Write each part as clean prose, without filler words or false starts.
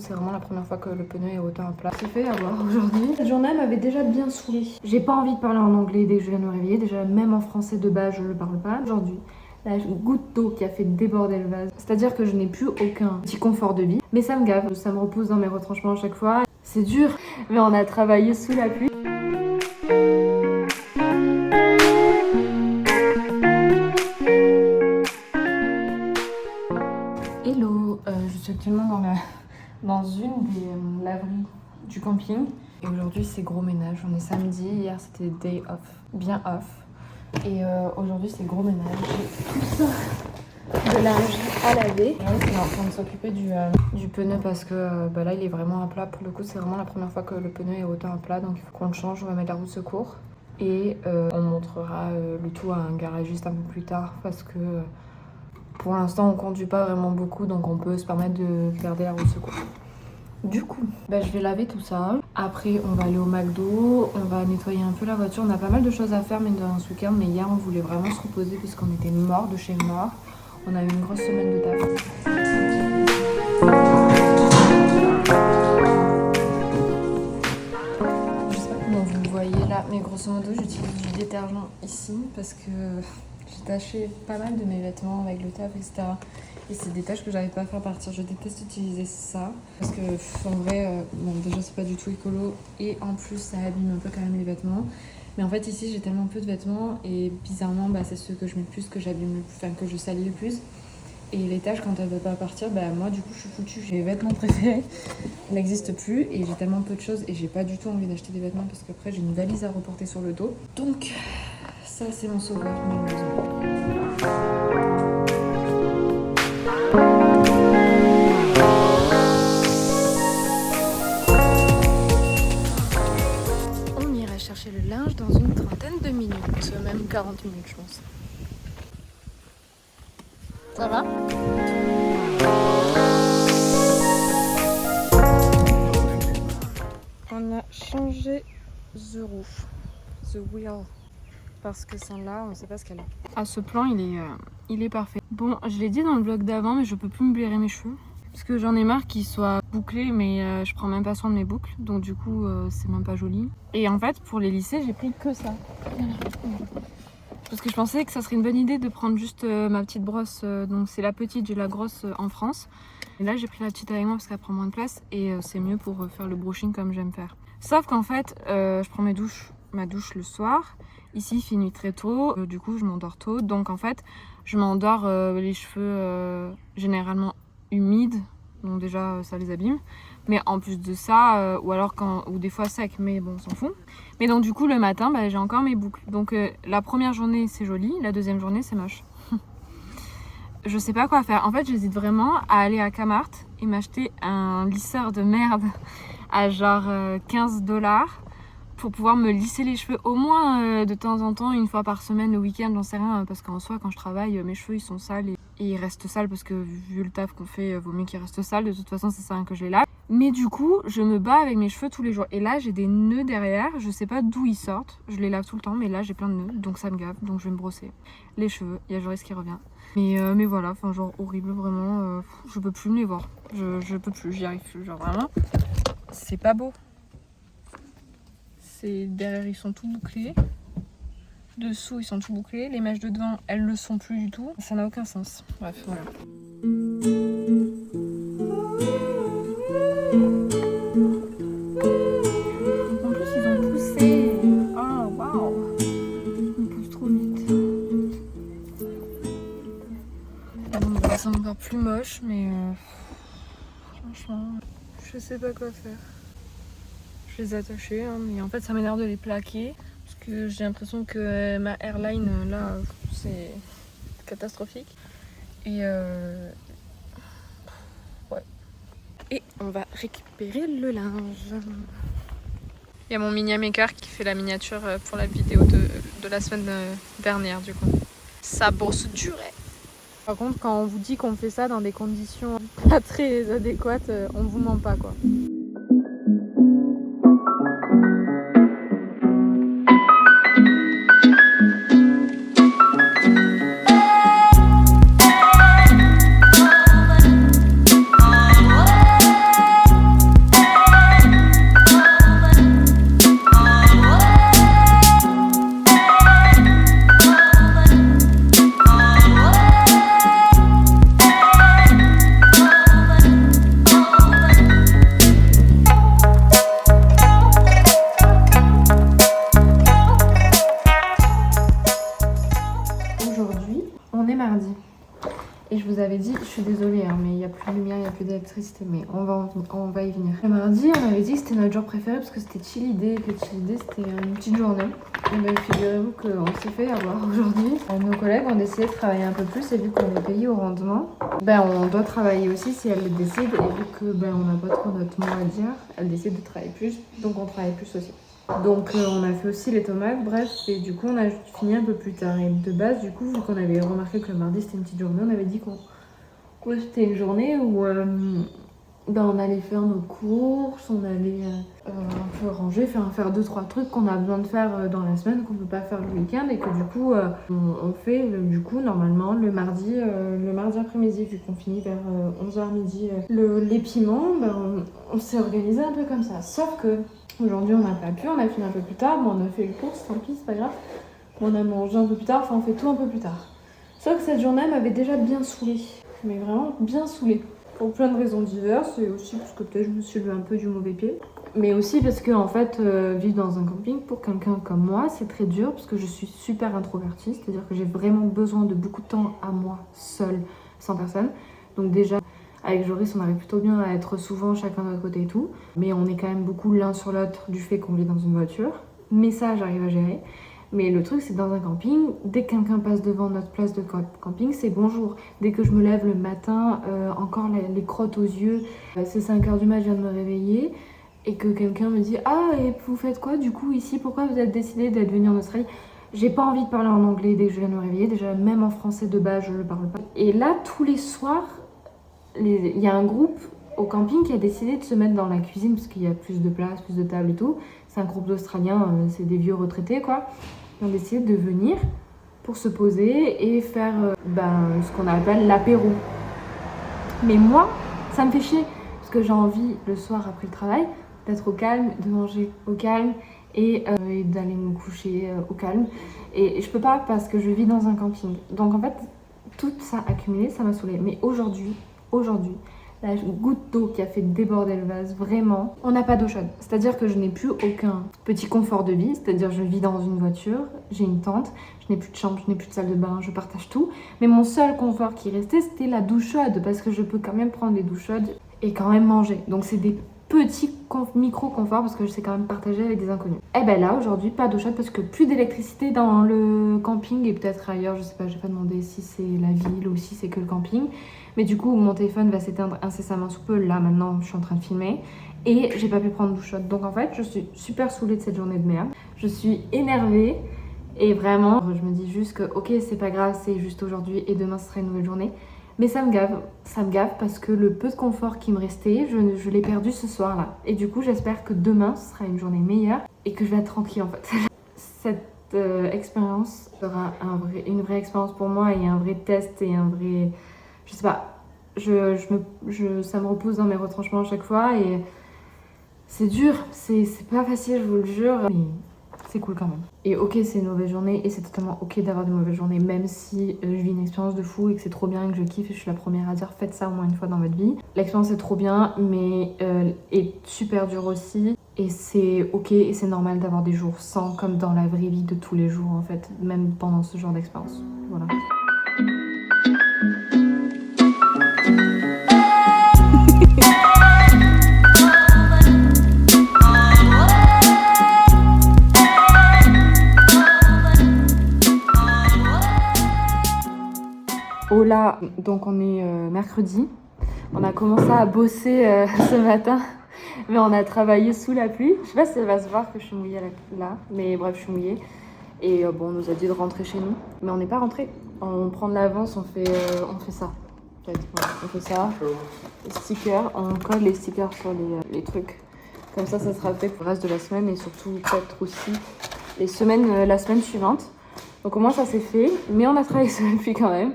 C'est vraiment la première fois que le pneu est autant à plat. J'ai fait avoir aujourd'hui. Cette journée m'avait déjà bien saoulée. J'ai pas envie de parler en anglais dès que je viens de me réveiller. Déjà, même en français de base, je ne parle pas. Aujourd'hui, là, j'ai une goutte d'eau qui a fait déborder le vase. C'est-à-dire que je n'ai plus aucun petit confort de vie. Mais ça me gave. Ça me repousse dans mes retranchements à chaque fois. C'est dur, mais on a travaillé sous la pluie. Hello, je suis actuellement dans une des laveries du camping. Et aujourd'hui c'est gros ménage, on est samedi, hier c'était day off, bien off. Et aujourd'hui c'est gros ménage, j'ai tout ça de linge à laver. On est en train de s'occuper du pneu parce que là il est vraiment à plat. Pour le coup c'est vraiment la première fois que le pneu est autant à plat, donc il faut qu'on le change, on va mettre la roue de secours. Et on montrera le tout à un garagiste un peu plus tard parce que pour l'instant on conduit pas vraiment beaucoup, donc on peut se permettre de garder la roue de secours. Du coup, je vais laver tout ça. Après, on va aller au McDo, on va nettoyer un peu la voiture. On a pas mal de choses à faire mais dans ce week-end. Mais hier, on voulait vraiment se reposer puisqu'on était mort de chez mort. On a eu une grosse semaine de taf. Je sais pas comment vous le voyez là, mais grosso modo, j'utilise du détergent ici parce que j'ai taché pas mal de mes vêtements avec le taf, etc. Et c'est des tâches que j'arrive pas à faire partir. Je déteste utiliser ça parce que en vrai, déjà c'est pas du tout écolo et en plus ça abîme un peu quand même les vêtements. Mais en fait ici j'ai tellement peu de vêtements et bizarrement c'est ceux que je mets le plus, que j'abîme le plus, enfin que je salis le plus. Et les tâches quand elles veulent pas partir, moi du coup je suis foutue. J'ai mes vêtements préférés n'existent plus et j'ai tellement peu de choses et j'ai pas du tout envie d'acheter des vêtements parce qu'après j'ai une valise à reporter sur le dos. Donc ça c'est mon sauveur malheureusement. On ira chercher le linge dans une trentaine de minutes, même 40 minutes je pense. Ça va ? On a changé the roof, the wheel, parce que celle-là, on ne sait pas ce qu'elle est. Ah, ce plan, il est parfait. Bon, je l'ai dit dans le vlog d'avant, mais je peux plus me blairer mes cheveux. Parce que j'en ai marre qu'ils soient bouclés, mais je prends même pas soin de mes boucles. Donc du coup, c'est même pas joli. Et en fait, pour les lisser, j'ai pris que ça. Parce que je pensais que ça serait une bonne idée de prendre juste ma petite brosse. Donc c'est la petite, j'ai la grosse en France. Et là, j'ai pris la petite avec moi parce qu'elle prend moins de place. Et c'est mieux pour faire le brushing comme j'aime faire. Sauf qu'en fait, je prends ma douche le soir. Ici, il fait nuit très tôt. Du coup, je m'endors tôt. Donc en fait, je m'endors les cheveux généralement humides. Donc déjà, ça les abîme. Mais en plus de ça, ou des fois sec, mais bon, on s'en fout. Mais donc du coup, le matin, j'ai encore mes boucles. Donc la première journée, c'est joli. La deuxième journée, c'est moche. Je sais pas quoi faire. En fait, j'hésite vraiment à aller à Kmart et m'acheter un lisseur de merde à genre 15$ pour pouvoir me lisser les cheveux au moins de temps en temps, une fois par semaine, le week-end, j'en sais rien. Parce qu'en soi, quand je travaille, mes cheveux, ils sont sales et ils restent sales parce que vu le taf qu'on fait, vaut mieux qu'ils restent sales. De toute façon, ça sert à rien que je les lave. Mais du coup, je me bats avec mes cheveux tous les jours. Et là, j'ai des nœuds derrière. Je sais pas d'où ils sortent. Je les lave tout le temps, mais là, j'ai plein de nœuds. Donc ça me gave. Donc je vais me brosser les cheveux. Il y a Joris qui revient. Mais voilà, enfin genre horrible, vraiment. Je peux plus me les voir. Je peux plus, j'y arrive plus. Genre vraiment, c'est pas beau. Derrière, ils sont tout bouclés. Dessous, ils sont tout bouclés. Les mèches de devant, elles le sont plus du tout. Ça n'a aucun sens. Bref, voilà. En plus, ils ont poussé. Oh, waouh! Ils poussent trop vite. C'est encore plus moche, mais franchement, je sais pas quoi faire. Je les ai attachés, mais en fait, ça m'énerve de les plaquer. Parce que j'ai l'impression que ma hairline, là, c'est catastrophique. Et ouais. Et on va récupérer le linge. Il y a mon mini maker qui fait la miniature pour la vidéo de la semaine dernière, du coup. Ça bosse durer. Par contre, quand on vous dit qu'on fait ça dans des conditions pas très adéquates, on vous ment pas, quoi. suis désolée, hein, mais il n'y a plus de lumière, il n'y a plus d'électricité, mais on va y venir. Le mardi, on avait dit que c'était notre jour préféré parce que c'était chill day, que chill day c'était une petite journée. Et bien figurez-vous qu'on s'est fait avoir aujourd'hui. Nos collègues ont décidé de travailler un peu plus et vu qu'on est payé au rendement, ben on doit travailler aussi si elles le décident. Et vu que ben on n'a pas trop notre mot à dire, elles décident de travailler plus, donc on travaille plus aussi. Donc on a fait aussi les tomates, bref, et du coup on a fini un peu plus tard. Et de base, du coup, vu qu'on avait remarqué que le mardi c'était une petite journée, on avait dit qu'on c'était une journée où on allait faire nos courses, on allait un peu ranger, faire 2-3 trucs qu'on a besoin de faire dans la semaine, qu'on peut pas faire le week-end, et que du coup on fait du coup normalement le mardi après-midi, vu qu'on finit vers 11h midi les piments, on s'est organisé un peu comme ça. Sauf que aujourd'hui on n'a pas pu, on a fini un peu plus tard, mais on a fait les courses, tant pis, c'est pas grave. On a mangé un peu plus tard, enfin on fait tout un peu plus tard. Sauf que cette journée m'avait déjà bien saoulée, mais vraiment bien saoulée. Pour plein de raisons diverses, et aussi parce que peut-être je me suis levé un peu du mauvais pied. Mais aussi parce que en fait, vivre dans un camping pour quelqu'un comme moi, c'est très dur parce que je suis super introvertie, c'est-à-dire que j'ai vraiment besoin de beaucoup de temps à moi, seule, sans personne. Donc déjà, avec Joris, on arrive plutôt bien à être souvent chacun de notre côté et tout. Mais on est quand même beaucoup l'un sur l'autre du fait qu'on vit dans une voiture. Mais ça, j'arrive à gérer. Mais le truc, c'est que dans un camping, dès que quelqu'un passe devant notre place de camping, c'est bonjour. Dès que je me lève le matin, encore les crottes aux yeux, c'est 5h du mat, je viens de me réveiller, et que quelqu'un me dit « Ah, et vous faites quoi du coup ici? Pourquoi vous êtes décidé d'être venu en Australie ?» J'ai pas envie de parler en anglais dès que je viens de me réveiller, déjà même en français de base, je le parle pas. Et là, tous les soirs, il y a un groupe au camping qui a décidé de se mettre dans la cuisine parce qu'il y a plus de place, plus de tables et tout. C'est un groupe d'Australiens, c'est des vieux retraités quoi. Ils ont décidé de venir pour se poser et faire ce qu'on appelle l'apéro. Mais moi, ça me fait chier parce que j'ai envie le soir après le travail d'être au calme, de manger au calme et d'aller me coucher au calme. Et je peux pas parce que je vis dans un camping. Donc en fait, tout ça accumulé, ça m'a saoulée. Mais aujourd'hui, la goutte d'eau qui a fait déborder le vase, vraiment, on n'a pas d'eau chaude. C'est-à-dire que je n'ai plus aucun petit confort de vie, c'est-à-dire je vis dans une voiture, j'ai une tente, je n'ai plus de chambre, je n'ai plus de salle de bain, je partage tout. Mais mon seul confort qui restait, c'était la douche chaude, parce que je peux quand même prendre des douches chaudes et quand même manger. Donc c'est des petits micro-conforts, parce que je sais quand même partager avec des inconnus. Et ben là, aujourd'hui, pas d'eau chaude, parce que plus d'électricité dans le camping, et peut-être ailleurs, je sais pas, j'ai pas demandé si c'est la ville ou si c'est que le camping. Mais du coup, mon téléphone va s'éteindre incessamment sous peu. Là, maintenant, je suis en train de filmer. Et j'ai pas pu prendre douche chaude. Donc en fait, je suis super saoulée de cette journée de merde. Je suis énervée. Et vraiment, je me dis juste que, ok, c'est pas grave, c'est juste aujourd'hui. Et demain, ce sera une nouvelle journée. Mais ça me gave parce que le peu de confort qui me restait, je l'ai perdu ce soir-là. Et du coup, j'espère que demain, ce sera une journée meilleure. Et que je vais être tranquille en fait. Cette expérience sera une vraie expérience pour moi. Et un vrai test et un vrai... Je sais pas, ça me repose dans mes retranchements à chaque fois et c'est dur, c'est pas facile, je vous le jure, mais c'est cool quand même. Et ok, c'est une mauvaise journée et c'est totalement ok d'avoir des mauvaises journées, même si je vis une expérience de fou et que c'est trop bien et que je kiffe et je suis la première à dire faites ça au moins une fois dans votre vie. L'expérience est trop bien, mais est super dure aussi. Et c'est ok et c'est normal d'avoir des jours sans, comme dans la vraie vie de tous les jours en fait, même pendant ce genre d'expérience. Voilà. Hola, donc on est mercredi. On a commencé à bosser ce matin, mais on a travaillé sous la pluie. Je sais pas si ça va se voir que je suis mouillée là, mais bref, je suis mouillée. Et on nous a dit de rentrer chez nous, mais on n'est pas rentré. On prend de l'avance, on fait ça. En fait, voilà, on fait ça. Les stickers, on colle les stickers sur les trucs. Comme ça sera fait pour le reste de la semaine et surtout peut-être aussi la semaine suivante. Donc au moins ça c'est fait, mais on a travaillé sur la pluie quand même.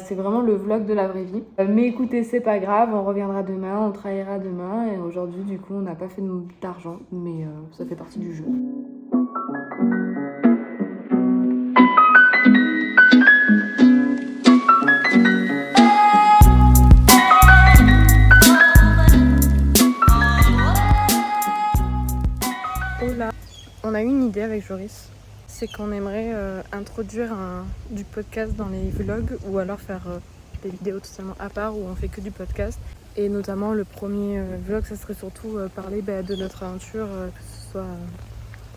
C'est vraiment le vlog de la vraie vie. Mais écoutez, c'est pas grave, on reviendra demain, on travaillera demain. Et aujourd'hui, du coup, on n'a pas fait d'argent, mais ça fait partie du jeu. Hola. On a eu une idée avec Joris. C'est qu'on aimerait introduire du podcast dans les vlogs ou alors faire des vidéos totalement à part où on fait que du podcast. Et notamment le premier vlog, ça serait surtout parler de notre aventure, que ce soit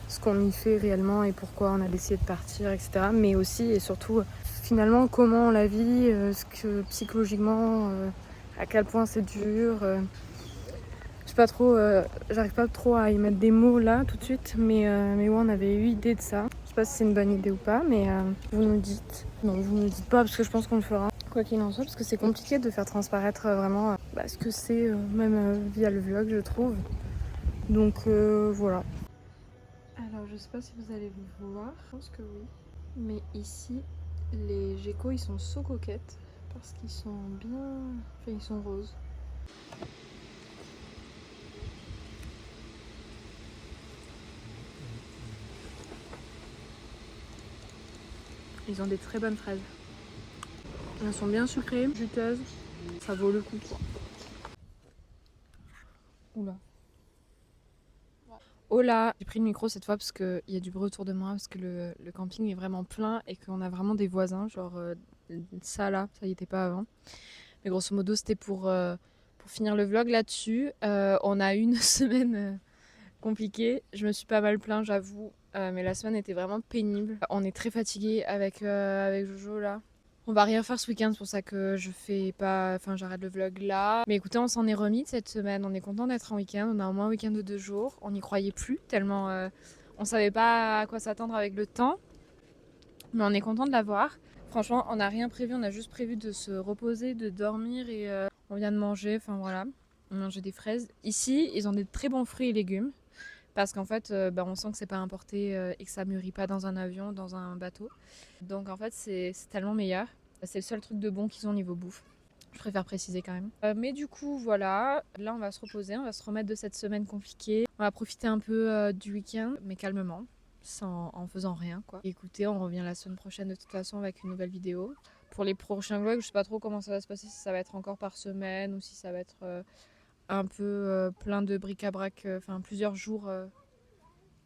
ce qu'on y fait réellement et pourquoi on a décidé de partir, etc. Mais aussi et surtout finalement comment on la vit, ce que psychologiquement, à quel point c'est dur. Je sais pas trop, j'arrive pas trop à y mettre des mots là tout de suite, mais ouais, on avait eu idée de ça. Je sais pas si c'est une bonne idée ou pas, mais vous nous dites. Non, vous nous dites pas parce que je pense qu'on le fera. Quoi qu'il en soit, parce que c'est compliqué de faire transparaître vraiment ce que c'est, même via le vlog, je trouve. Donc voilà. Alors, je sais pas si vous allez vous voir, je pense que oui. Mais ici, les geckos, ils sont so coquettes parce qu'ils sont bien. Enfin, ils sont roses. Ils ont des très bonnes fraises. Elles sont bien sucrées, juteuses. Ça vaut le coup, quoi. Oula. Hola. J'ai pris le micro cette fois parce qu'il y a du bruit autour de moi, parce que le camping est vraiment plein et qu'on a vraiment des voisins, genre ça là, ça y était pas avant. Mais grosso modo, c'était pour finir le vlog là-dessus. On a eu une semaine compliquée. Je me suis pas mal plaint, j'avoue. Mais la semaine était vraiment pénible. On est très fatigué avec Jojo là. On va rien faire ce week-end, c'est pour ça que je fais pas. Enfin, j'arrête le vlog là. Mais écoutez, on s'en est remis de cette semaine. On est content d'être en week-end. On a au moins un week-end de 2 jours. On n'y croyait plus tellement on savait pas à quoi s'attendre avec le temps. Mais on est content de l'avoir. Franchement, on n'a rien prévu. On a juste prévu de se reposer, de dormir et on vient de manger. Enfin voilà, on mangeait des fraises. Ici, ils ont des très bons fruits et légumes. Parce qu'en fait, on sent que c'est pas importé et que ça mûrit pas dans un avion, dans un bateau. Donc en fait, c'est tellement meilleur. C'est le seul truc de bon qu'ils ont au niveau bouffe. Je préfère préciser quand même. Mais du coup, voilà. Là, on va se reposer, on va se remettre de cette semaine compliquée. On va profiter un peu du week-end, mais calmement, en faisant rien, quoi. Écoutez, on revient la semaine prochaine de toute façon avec une nouvelle vidéo. Pour les prochains vlogs, je sais pas trop comment ça va se passer, si ça va être encore par semaine ou si ça va être un peu plein de bric-à-brac, enfin plusieurs jours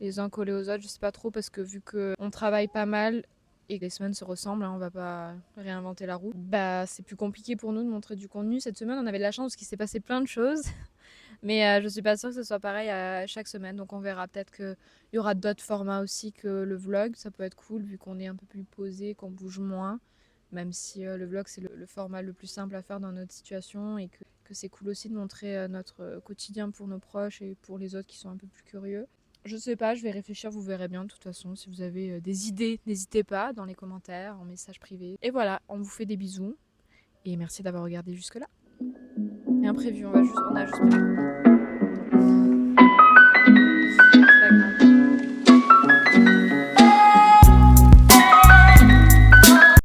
les uns collés aux autres, je sais pas trop parce que vu qu'on travaille pas mal et que les semaines se ressemblent, on va pas réinventer la roue, c'est plus compliqué pour nous de montrer du contenu. Cette semaine on avait de la chance parce qu'il s'est passé plein de choses, mais je suis pas sûre que ce soit pareil à chaque semaine, donc on verra. Peut-être qu'il y aura d'autres formats aussi que le vlog, ça peut être cool vu qu'on est un peu plus posé, qu'on bouge moins, même si le vlog c'est le format le plus simple à faire dans notre situation et que c'est cool aussi de montrer notre quotidien pour nos proches et pour les autres qui sont un peu plus curieux. Je sais pas, je vais réfléchir, vous verrez bien de toute façon. Si vous avez des idées, n'hésitez pas dans les commentaires, en message privé. Et voilà, on vous fait des bisous et merci d'avoir regardé jusque là. Rien prévu, on a juste prévu.